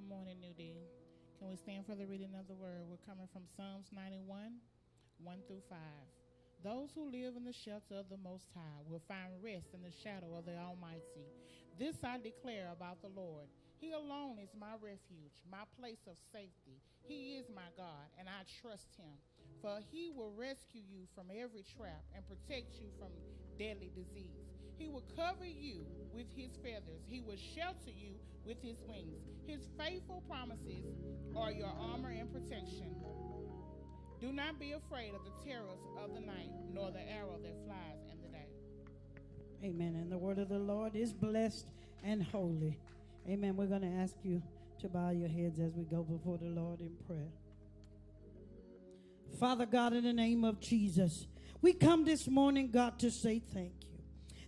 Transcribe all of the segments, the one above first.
Good morning, New Day. Can we stand for the reading of the word? We're coming from Psalms 91, 1 through 5. Those who live in the shelter of the Most High will find rest in the shadow of the Almighty. This I declare about the Lord. He alone is my refuge, my place of safety. He is my God, and I trust him. For he will rescue you from every trap and protect you from deadly disease. He will cover you with his feathers. He will shelter you with his wings. His faithful promises are your armor and protection. Do not be afraid of the terrors of the night, nor the arrow that flies in the day. Amen. And the word of the Lord is blessed and holy. Amen. We're going to ask you to bow your heads as we go before the Lord in prayer. Father God, in the name of Jesus, we come this morning, God, to say thank you.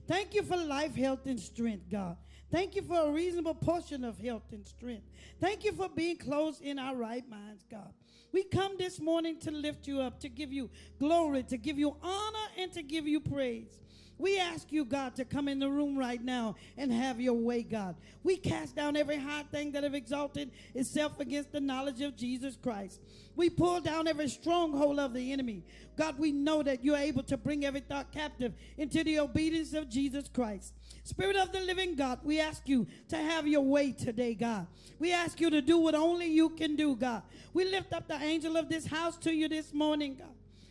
Thank you for life, health, and strength, God. Thank you for a reasonable portion of health and strength. Thank you for being clothed in our right minds, God. We come this morning to lift you up, to give you glory, to give you honor, and to give you praise. We ask you, God, to come in the room right now and have your way, God. We cast down every high thing that have exalted itself against the knowledge of Jesus Christ. We pull down every stronghold of the enemy. God, we know that you're able to bring every thought captive into the obedience of Jesus Christ. Spirit of the living God, we ask you to have your way today, God. We ask you to do what only you can do, God. We lift up the angel of this house to you this morning, God.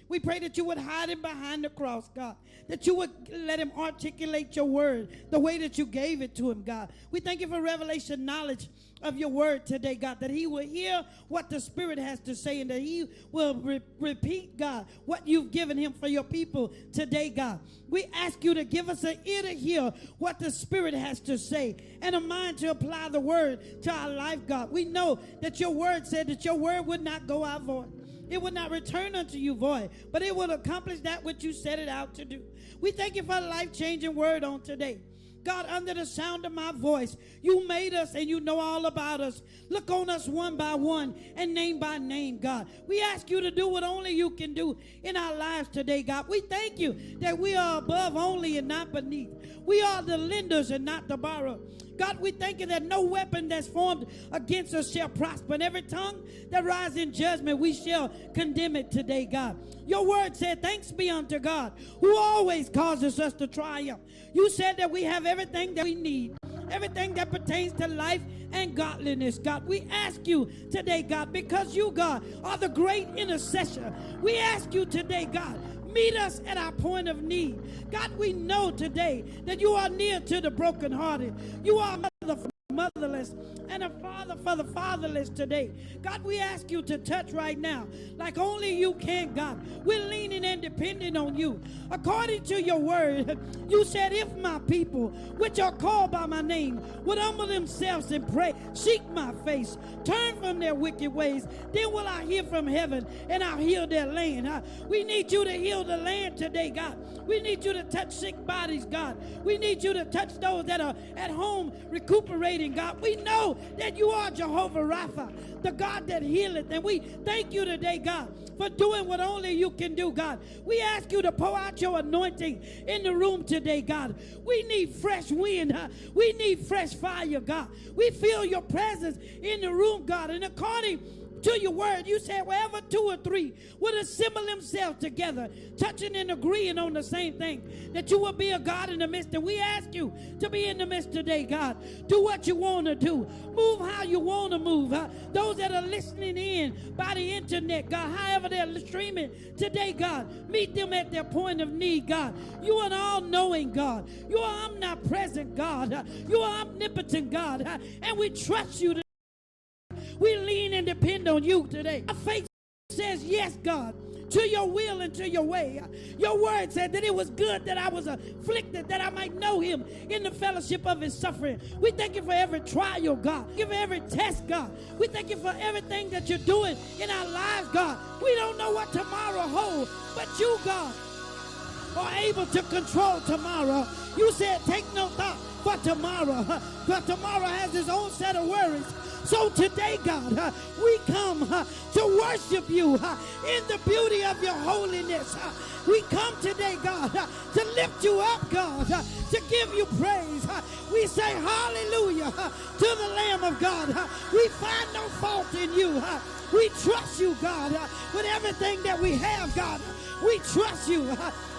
We pray that you would hide him behind the cross, God, that you would let him articulate your word the way that you gave it to him, God. We thank you for revelation knowledge of your word today, God, that he will hear what the Spirit has to say and that he will repeat, God, what you've given him for your people today, God. We ask you to give us an ear to hear what the Spirit has to say and a mind to apply the word to our life, God. We know that your word said that your word would not go out void. It would not return unto you void, but it will accomplish that which you set it out to do. We thank you for a life-changing word on today. God, under the sound of my voice, you made us and you know all about us. Look on us one by one and name by name, God. We ask you to do what only you can do in our lives today, God. We thank you that we are above only and not beneath. We are the lenders and not the borrower. God, we thank you that no weapon that's formed against us shall prosper. And every tongue that rises in judgment, we shall condemn it today, God. Your word said, thanks be unto God, who always causes us to triumph. You said that we have everything that we need, everything that pertains to life and godliness, God. We ask you today, God, because you, God, are the great intercessor. We ask you today, God, meet us at our point of need. God, we know today that you are near to the brokenhearted. You are the motherless and a father for the fatherless today. God, we ask you to touch right now like only you can, God. We're leaning and depending on you. According to your word, you said, if my people, which are called by my name, would humble themselves and pray, seek my face, turn from their wicked ways, then will I hear from heaven and I'll heal their land. We need you to heal the land today, God. We need you to touch sick bodies, God. We need you to touch those that are at home recuperating, God. We know that you are Jehovah Rapha, the God that healeth. And we thank you today, God, for doing what only you can do, God. We ask you to pour out your anointing in the room today, God. We need fresh wind. We need fresh fire, God. We feel your presence in the room, God. And according to your word, you said wherever two or three would assemble themselves together, touching and agreeing on the same thing, that you will be a God in the midst. And we ask you to be in the midst today, God. Do what you want to do. Move how you want to move. Those that are listening in by the internet, God, however they're streaming today, God, meet them at their point of need, God. You are an all-knowing God. You are omnipresent God. You are omnipotent God. And we trust you today. We lean and depend on you today. Our faith says yes, God, to your will and to your way. Your word said that it was good that I was afflicted, that I might know him in the fellowship of his suffering. We thank you for every trial, God. Give every test, God. We thank you for everything that you're doing in our lives, God. We don't know what tomorrow holds, but you, God, are able to control tomorrow. You said take no thought for tomorrow, but tomorrow has its own set of worries. So today, God, we come to worship you in the beauty of your holiness. We come today, God, to lift you up, God, to give you praise. We say hallelujah to the Lamb of God. We find no fault in you. We trust you, God, with everything that we have, God. We trust you.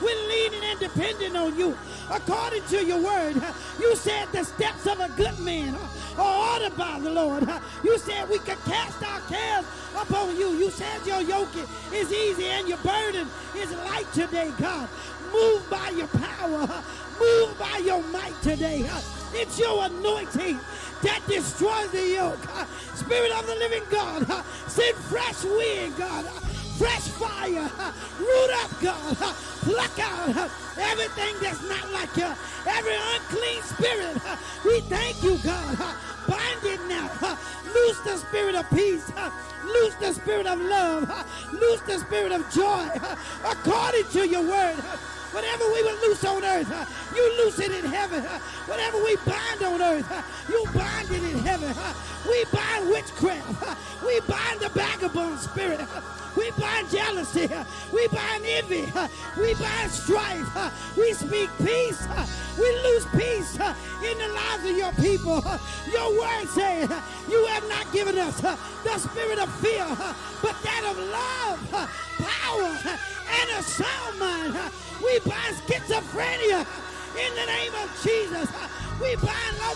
We're leaning and depending on you. According to your word, you said the steps of a good man are ordered by the Lord. You said we could cast our cares upon you. You said your yoke is easy and your burden is light today, God. Move by your power. Move by your might today. It's your anointing that destroys the yoke. Spirit of the living God, send fresh wind, God. Fresh fire. Root up, God. Pluck out everything that's not like you. Every unclean spirit. We thank you, God. Bind it now. Loose the spirit of peace. Loose the spirit of love. Loose the spirit of joy. According to your word. Whatever we will loose on earth, you loose it in heaven. Whatever we bind on earth, you bind it in heaven. We bind witchcraft. We bind the vagabond spirit. We bind jealousy. We bind envy. We bind strife. We speak peace. We lose peace in the lives of your people. Your word says you have not given us the spirit of fear, but that of love, power, and a sound mind. We bind schizophrenia in the name of Jesus. We bind low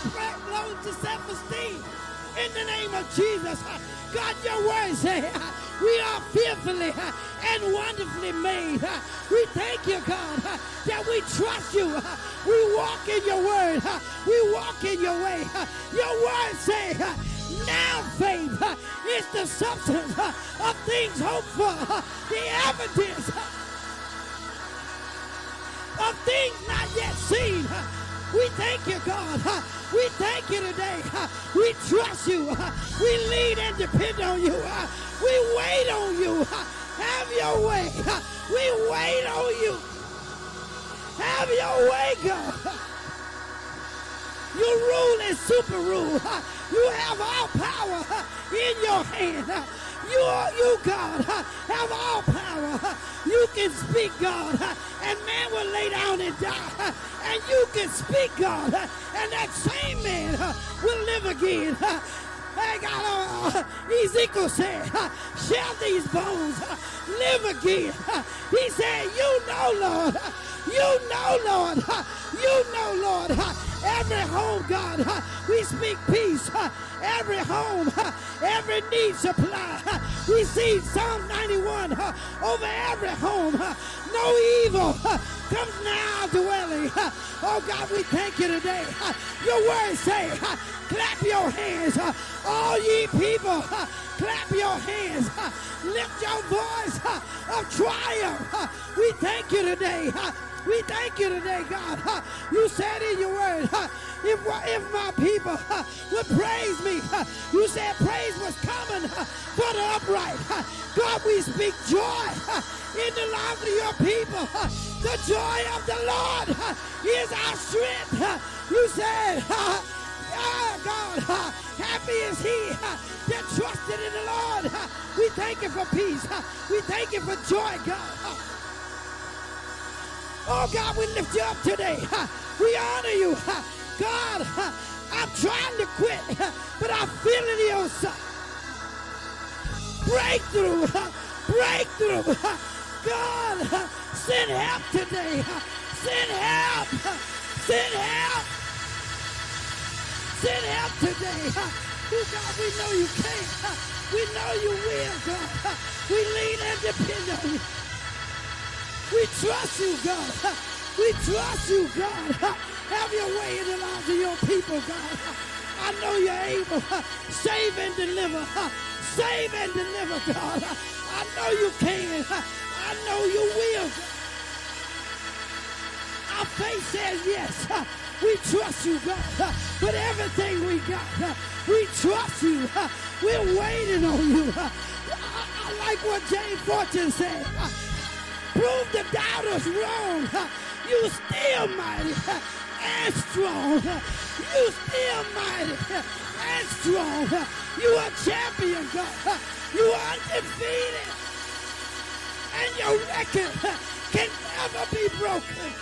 self-esteem in the name of Jesus. God, your word says we are fearfully and wonderfully made. We thank you, God, that we trust you. We walk in your word. We walk in your way. Your word says, now faith is the substance of things hoped for, the evidence of things not yet seen. We thank you, God. We thank you today. We trust you. We lean and depend on you. We wait on you. Have your way. We wait on you. Have your way, God. You rule and super rule. You have all power in your hand. You, God, have all power. You can speak, God, and man will lay down and die. And you can speak, God, and that same man will live again. Hey, God, Ezekiel said, shall these bones live again? He said, you know, Lord. You know, Lord. You know, Lord. Every home, God, we speak peace. Every home, every need supply. We see Psalm 91 over every home. No evil comes now dwelling. Oh, God, we thank you today. Your word say, clap your hands. All ye people, clap your hands. Lift your voice of triumph. We thank you today. We thank you today, God. You said in your word, if my people would praise me, you said praise was coming for the upright. God, we speak joy in the lives of your people. The joy of the Lord is our strength. You said, God, happy is he that trusted in the Lord. We thank you for peace. We thank you for joy, God. Oh, God, we lift you up today. We honor you. God, I'm trying to quit, but I feel it in your side. Breakthrough. Breakthrough. God, send help today. Send help. Send help. Send help today. Oh, God, we know you can. We know you will, God. We lean and depend on you. We trust you, God. We trust you, God. Have your way in the lives of your people, God. I know you're able. Save and deliver. Save and deliver, God. I know you can. I know you will. Our faith says yes. We trust you, God. But everything we got, we trust you. We're waiting on you. I like what James Fortune said. Prove the doubters wrong. You still mighty and strong. You still mighty and strong. You are champion, God. You are undefeated. And your record can never be broken.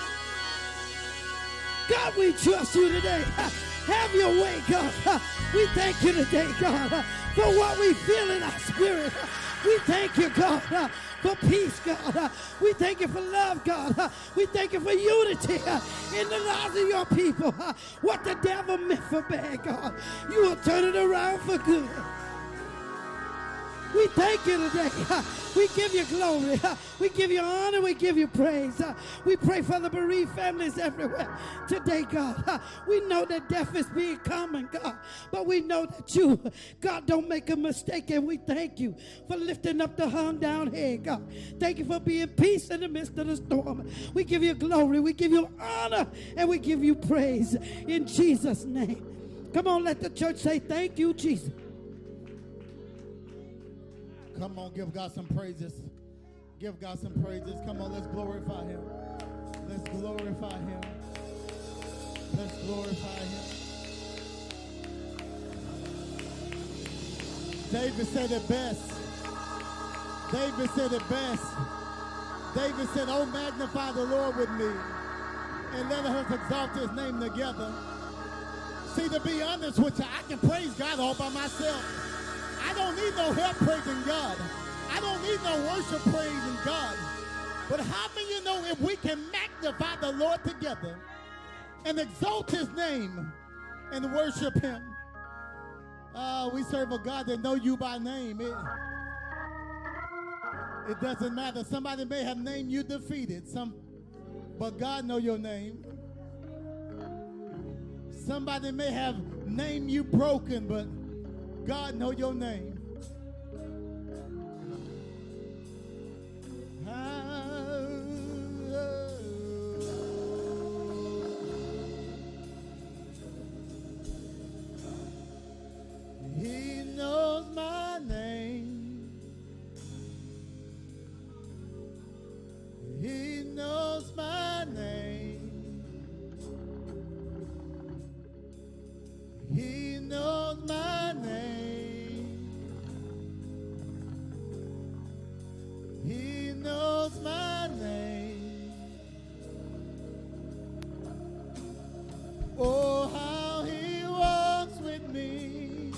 God, we trust you today. Have your way, God. We thank you today, God, for what we feel in our spirit. We thank you, God, for peace, God. We thank you for love, God. We thank you for unity in the lives of your people. What the devil meant for bad, God, you will turn it around for good. We thank you today. We give you glory. We give you honor. We give you praise. We pray for the bereaved families everywhere today, God. We know that death is being common, God, but we know that you, God, don't make a mistake, and we thank you for lifting up the hung down head, God. Thank you for being peace in the midst of the storm. We give you glory. We give you honor, and we give you praise in Jesus' name. Come on, let the church say thank you, Jesus. Come on, give God some praises. Give God some praises. Come on, let's glorify him. Let's glorify him. Let's glorify him. David said it best. David said it best. David said, oh, magnify the Lord with me, and let us exalt his name together. See, to be honest with you, I can praise God all by myself. I don't need no help praising God. I don't need no worship praising God. But how many of you know if we can magnify the Lord together and exalt his name and worship him? We serve a God that knows you by name. It doesn't matter. Somebody may have named you defeated, but God knows your name. Somebody may have named you broken, but God know your name. He knows my name. He knows my name. He knows my name. He knows my name. Oh, how he walks with me.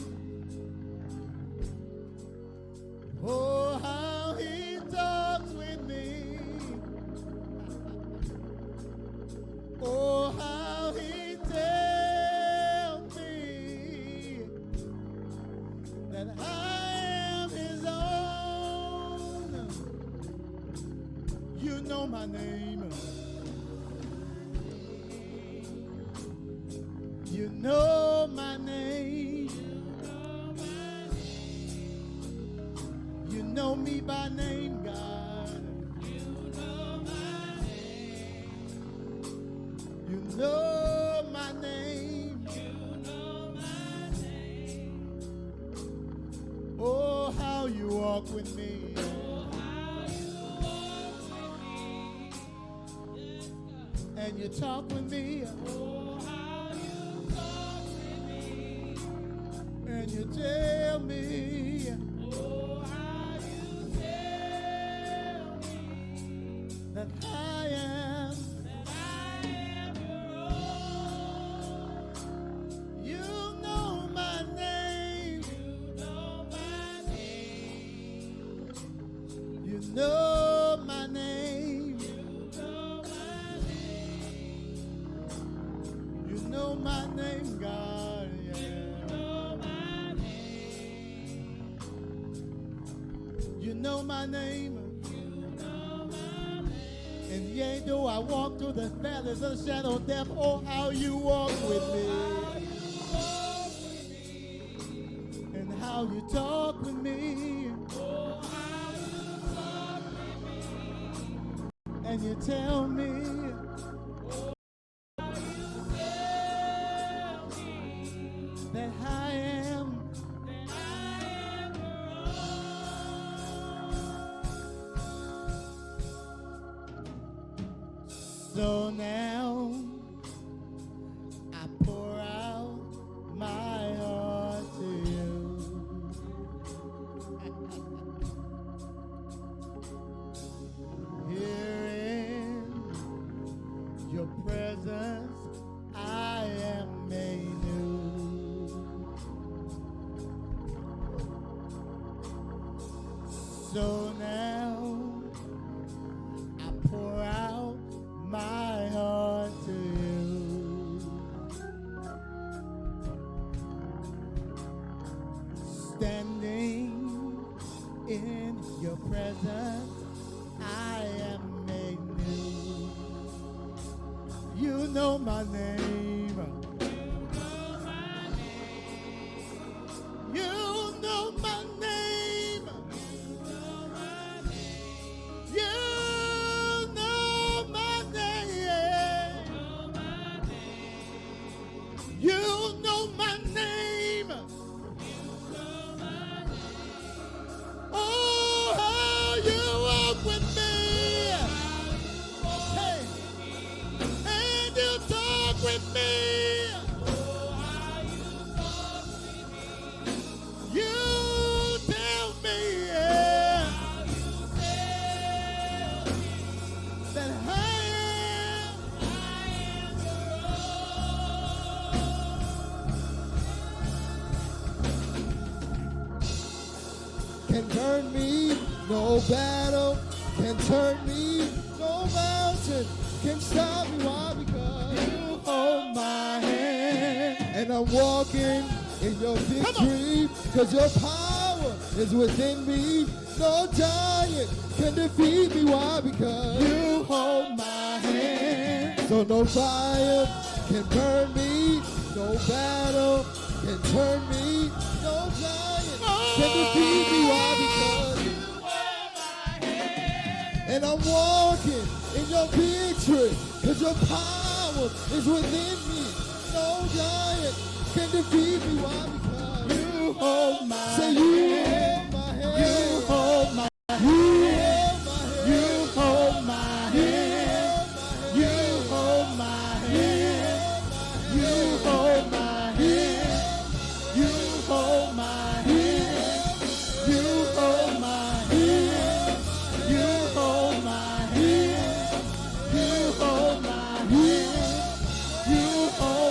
Oh, how he talks with me. Oh, how he tells me that I am his own. You know my name. You know my name. You know me by name, God. You know my name. You know my name. You know my name. Oh, how you walk with me. Oh, how you walk with me. And you talk with me. Oh, how you talk with me. And you tell me. Oh, how you tell me that I am your own. You know my name. You know my name. You know my name. You know my name. You know my name, God. Yeah. You know my name. You know my name. And yea, though I walk through the valleys of the shadow of death, oh, how you walk with me. And how you talk with me. And you tell me. That I am. So now I pour out my heart presence I am made new. So now I pour out my heart to you. Standing in your presence, I am made new. You know my name. You know my name. You know my name. You know my name. Oh, how you walk with me. Hey. And you talk with me. You tell me, yeah, that I am. Can turn me, no battle can turn me, no mountain can stop me. Why? Because you hold my hand, and I'm walking in your victory, because your power is within me. No giant can defeat me. Why? Because you hold my hand. So no fire can burn me, no battle can turn me, no giant can defeat me. Why? Because you hold my hand. And I'm walking in your victory, because your power is within me. No giant can defeat me. Why? Because you hold my hand. Say you hold my hand. You hold my hand. You hold my hand. You hold my hand. You hold my hand. You hold my hand. You hold my hand. You hold my hand. You hold my hand. You hold my hand. You hold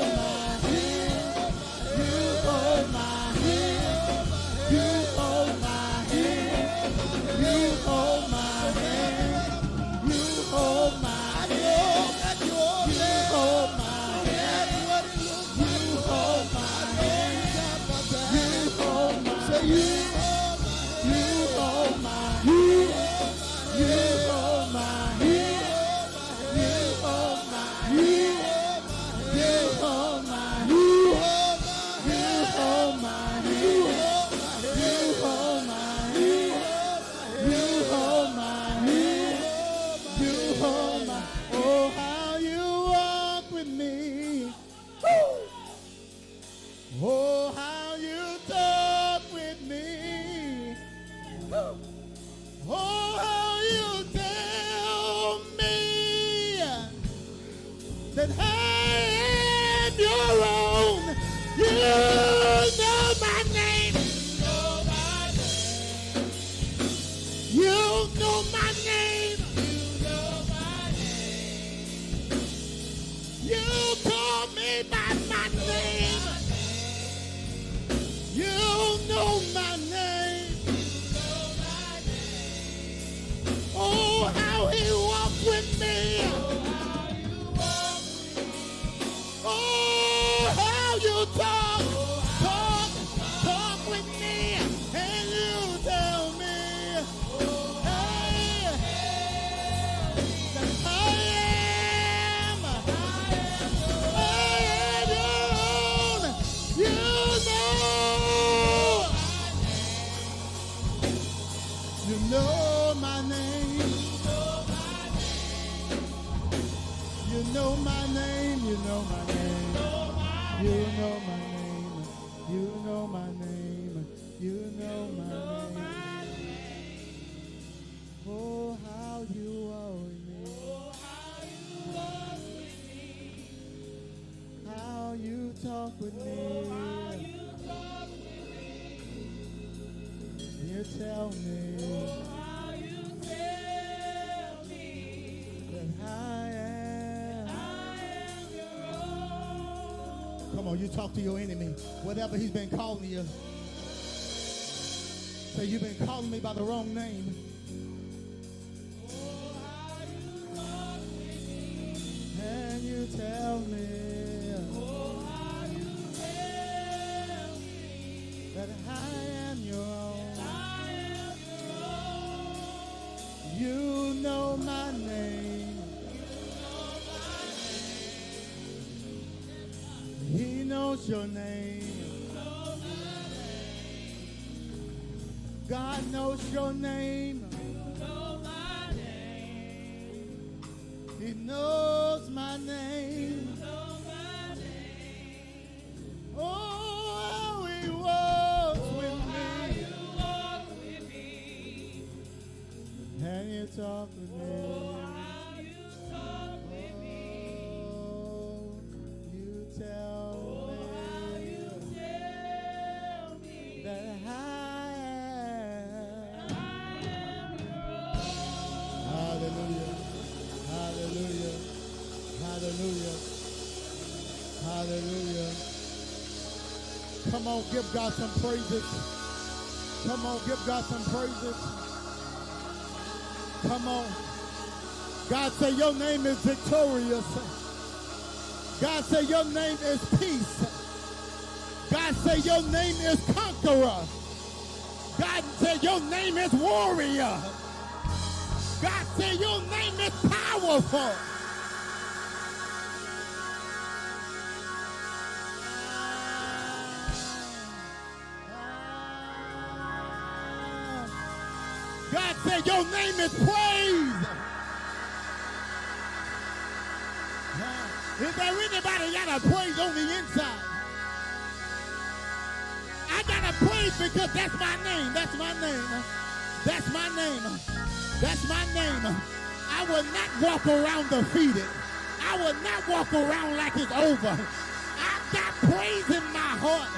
my hand. You hold my hand. You hold my hand. You hold my hand. You hold my hand. You hold my hand. You hold my hand. Say you hold my hand. You hold my hand. You hold my hand. You hold my hand. You hold my hand. You hold my hand. You hold my hand. You hold my. Oh, how you walk with me. Oh, how you talk with me. Oh, how you tell me that I am your own. You know my name. You know my name. You call me by my name. You know my name. Oh, how he walked with me. Oh, how you talk with me, and you tell me, hey, that I am your own. You know my name. You know my name. You know my name. You know my name. You know my name. You know my name. Oh, how you are with me. How you talk with me. You tell me. That I am Come on, you talk to your enemy. Whatever he's been calling you. Say, you've been calling me by the wrong name. And you tell me that I am your own. You know my name. He knows your name. God knows your name. He knows my name. Oh, he walks with me. And you talk with me. Oh, you tell me that I am. Hallelujah. Hallelujah. Hallelujah. Hallelujah. Come on, give God some praises. Come on, give God some praises. Come on. God say your name is victorious. God say your name is peace. God say your name is conqueror. God say your name is warrior. God say your name is powerful. God said your name is praise. Is there anybody got a praise on the inside? I got a praise because that's my name. That's my name. That's my name. That's my name. I will not walk around defeated. I will not walk around like it's over. I got praise in my heart.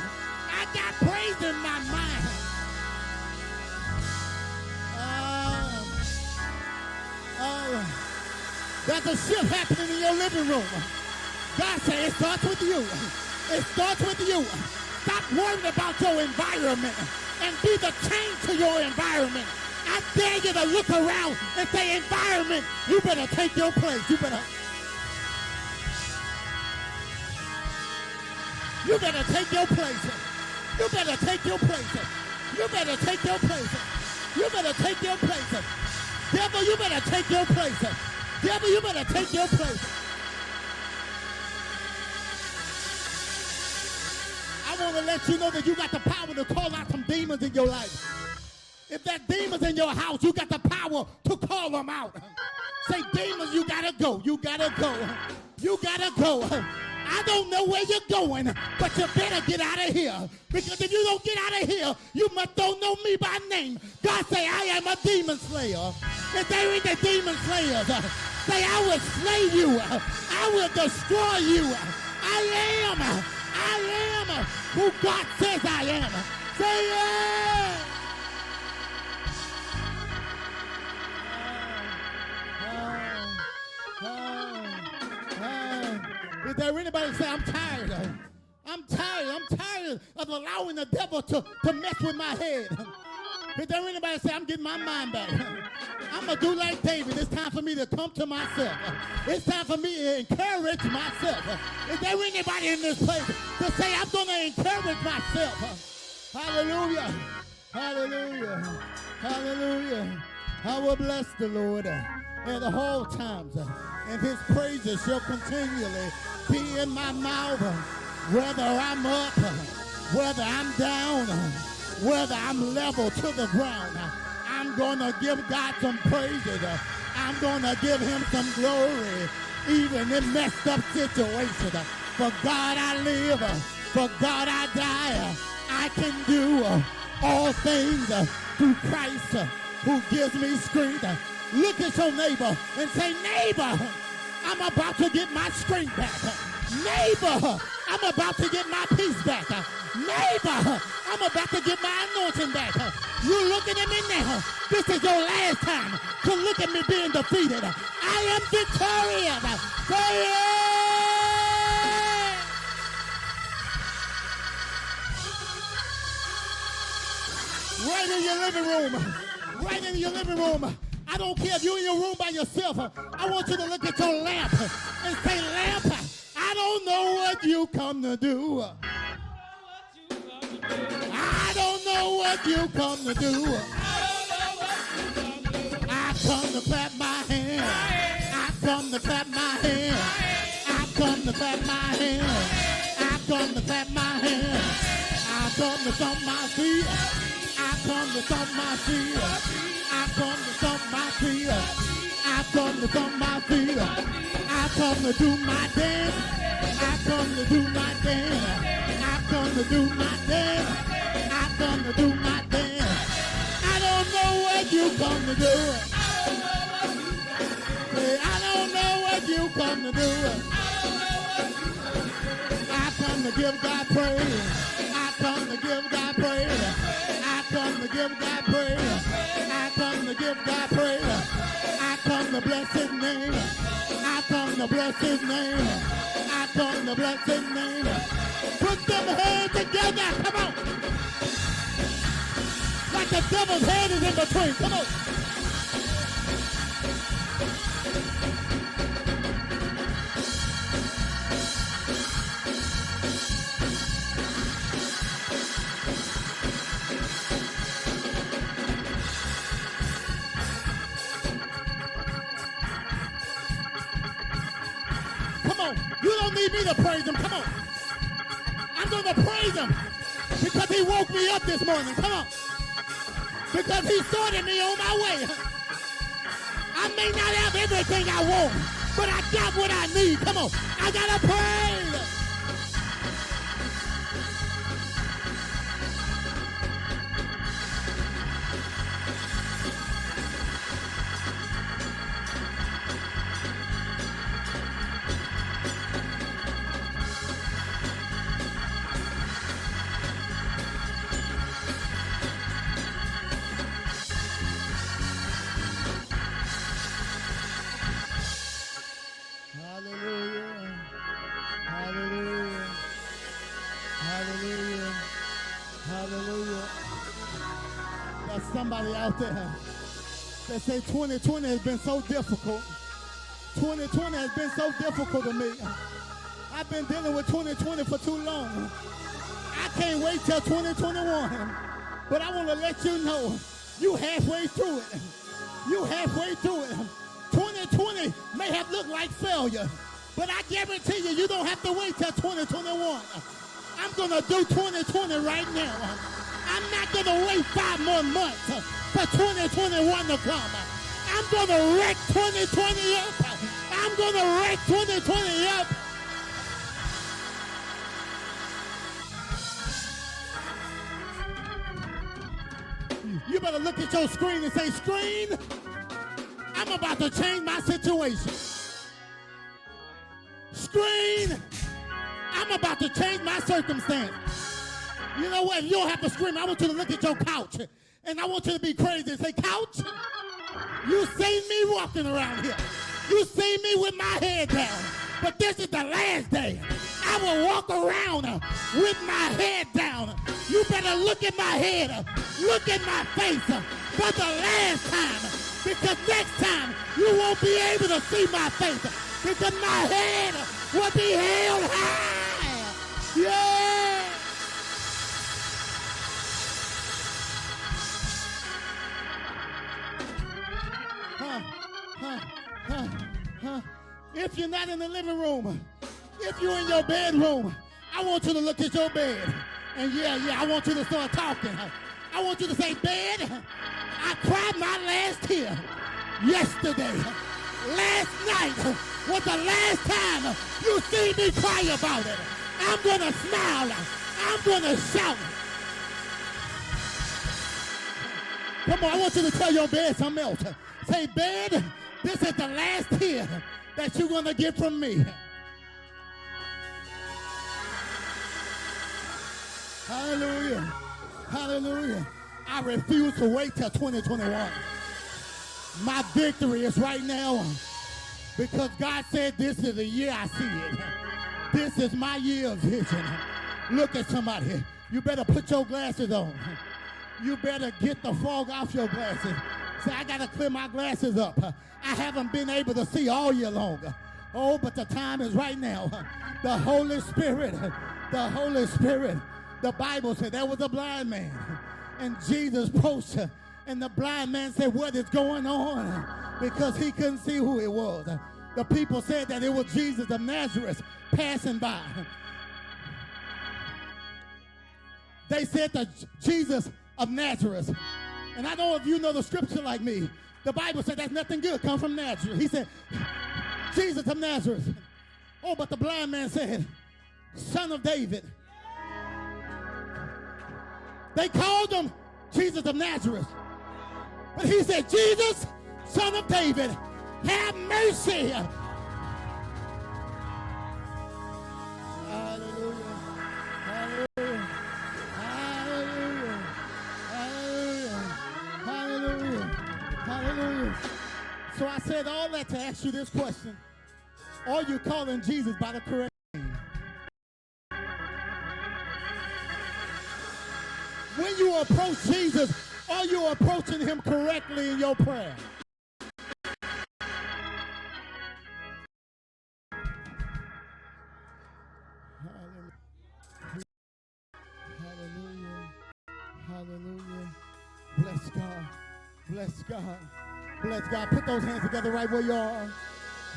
I got praise in my mind. There's a shift happening in your living room. God said it starts with you. It starts with you. Stop worrying about your environment and be the change to your environment. I dare you to look around and say, environment, you better take your place. You better take your place. You better take your place. You better take your place. You better take your place. Devil, you better take your place. Devil, you better take your place. I want to let you know that you got the power to call out some demons in your life. If that demon's in your house, you got the power to call them out. Say, demons, you gotta go. You gotta go. You gotta go. I don't know where you're going, but you better get out of here. Because if you don't get out of here, you must don't know me by name. God say, I am a demon slayer. If there ain't the demon slayers, say, I will slay you. I will destroy you. I am who God says I am. Say, yeah. Is there anybody say, I'm tired? I'm tired of allowing the devil to mess with my head. Is there anybody say, I'm getting my mind back? I'm going to do like David. It's time for me to come to myself. It's time for me to encourage myself. Is there anybody in this place to say, I'm going to encourage myself? Hallelujah. Hallelujah. Hallelujah. I will bless the Lord at all times, and his praises shall continually be in my mouth, whether I'm up, whether I'm down, whether I'm level to the ground. I'm going to give God some praises. I'm going to give him some glory, even in messed up situations. For God I live, for God I die. I can do all things through Christ who gives me strength. Look at your neighbor and say, neighbor, I'm about to get my strength back. Neighbor, I'm about to get my peace back. Neighbor, I'm about to get my anointing back. You looking at me now. This is your last time to look at me being defeated. I am victorious. Say it. in your living room. Right in your living room. I don't care if you're in your room by yourself. I want you to look at your lamp and say, lamp, I don't know what you come to do. I don't know what you come to do. I come to clap my hands. I come to clap my hands. I come to clap my hands. I come to clap my hands. I come to stomp my feet. I come to stomp my feet. I come to stomp my feet. I come to stomp my feet. I come to do my dance. I come to do my dance. I come to do my dance. I come to do my dance. I don't know what you come to do. Say, I don't know what you come to do. I come to give God praise. I come to give God praise. I come to give God praise. I come to give God praise. I come to bless his name. I come to bless his name. I come to bless his name. Put them hands together. Come on. Like the devil's head is in between. Come on. You don't need me to praise him. Come on. I'm going to praise him because he woke me up this morning. Come on. Because he started me on my way. I may not have everything I want, but I got what I need. Come on. I got to praise. Somebody out there that say 2020 has been so difficult. 2020 has been so difficult to me. I've been dealing with 2020 for too long. I can't wait till 2021. But I want to let you know, you halfway through it. You halfway through it. 2020 may have looked like failure, but I guarantee you, you don't have to wait till 2021. I'm going to do 2020 right now. I'm not going to wait 5 more months for 2021 to come. I'm going to wreck 2020 up. I'm going to wreck 2020 up. You better look at your screen and say, screen, I'm about to change my situation. Screen, I'm about to change my circumstance. You know what? You don't have to scream. I want you to look at your couch. And I want you to be crazy and say, couch, you see me walking around here. You see me with my head down. But this is the last day. I will walk around with my head down. You better look at my head. Look at my face for the last time. Because next time you won't be able to see my face. Because my head will be held high. Yeah. If you're not in the living room, if you're in your bedroom, I want you to look at your bed. And I want you to start talking. I want you to say, bed, I cried my last tear yesterday. Last night was the last time you see me cry about it. I'm going to smile. I'm going to shout. Come on, I want you to tell your bed something else. Say, bed, this is the last tear that you're going to get from me. Hallelujah. Hallelujah. I refuse to wait till 2021. My victory is right now because God said this is the year I see it. This is my year of vision. Look at somebody. You better put your glasses on. You better get the fog off your glasses. Say, I got to clear my glasses up. I haven't been able to see all year long. Oh, but the time is right now. The Holy Spirit, the Bible said there was a blind man. And Jesus approached, and the blind man said, what is going on? Because he couldn't see who it was. The people said that it was Jesus of Nazareth passing by. They said that Jesus of Nazareth. And I know if you know the scripture like me, the Bible said that nothing good comes from Nazareth. He said, Jesus of Nazareth. Oh, but the blind man said, Son of David. They called him Jesus of Nazareth. But he said, Jesus, Son of David, have mercy. Hallelujah. Hallelujah. Hallelujah. Hallelujah. Hallelujah. Hallelujah. So I said all that to ask you this question. Are you calling Jesus by the correct name? When you approach Jesus, are you approaching him correctly in your prayer? Hallelujah. Hallelujah. Bless God. Bless God. Bless God. Put those hands together right where you are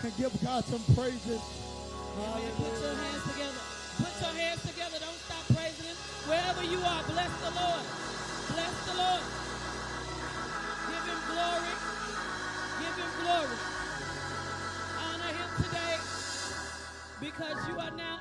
and give God some praises. Hallelujah. Put your hands together. Put your hands together. Don't stop praising him. Wherever you are, bless the Lord. Bless the Lord. Give him glory. Give him glory. Honor him today because you are now